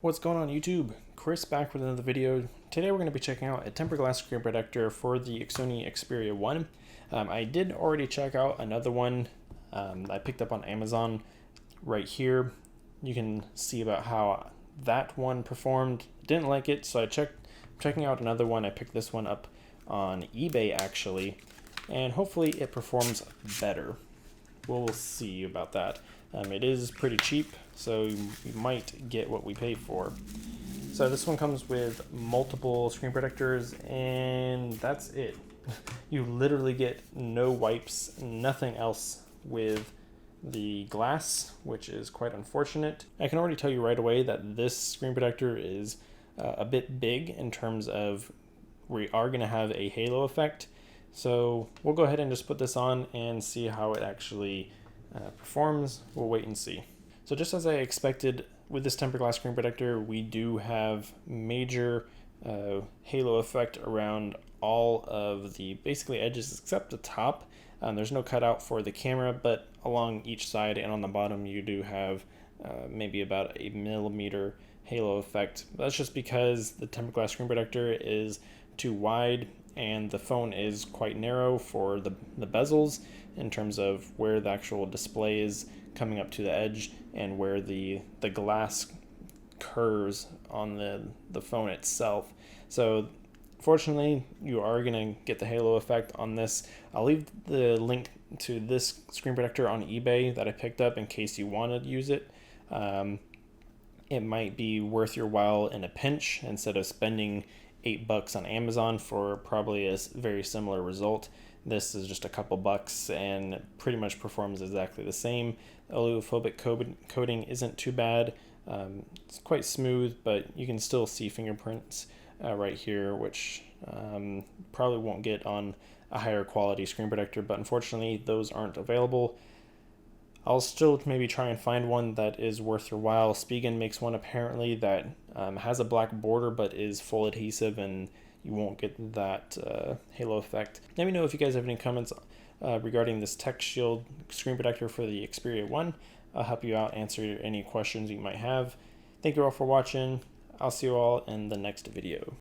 What's going on YouTube? Chris back with another video. Today we're going to be checking out a tempered glass screen protector for the Sony Xperia 1. I did already check out another one I picked up on Amazon right here. You can see about how that one performed. Didn't like it, so checking out another one. I picked this one up on eBay actually, and hopefully it performs better. We'll see about that. It is pretty cheap, so you might get what we pay for. So this one comes with multiple screen protectors, and that's it. You literally get no wipes, nothing else with the glass, which is quite unfortunate. I can already tell you right away that this screen protector is a bit big in terms of we are going to have a halo effect. So we'll go ahead and just put this on and see how it actually performs. We'll wait and see. So just as I expected with this tempered glass screen protector, we do have major halo effect around all of the basically edges except the top. There's no cutout for the camera, but along each side and on the bottom you do have maybe about a millimeter halo effect. That's just because the tempered glass screen protector is too wide and the phone is quite narrow for the bezels in terms of where the actual display is coming up to the edge and where the glass curves on the phone itself. So fortunately, you are going to get the halo effect on this. I'll leave the link to this screen protector on eBay that I picked up in case you want to use it. It might be worth your while in a pinch instead of spending $8 on Amazon for probably a very similar result. This is just a couple bucks and pretty much performs exactly the same. Oleophobic coating isn't too bad. It's quite smooth, but you can still see fingerprints right here, which probably won't get on a higher quality screen protector, but unfortunately those aren't available. I'll still maybe try and find one that is worth your while. Spigen makes one apparently that has a black border but is full adhesive, and you won't get that halo effect. Let me know if you guys have any comments regarding this TechShield screen protector for the Xperia 1. I'll help you out, answer any questions you might have. Thank you all for watching. I'll see you all in the next video.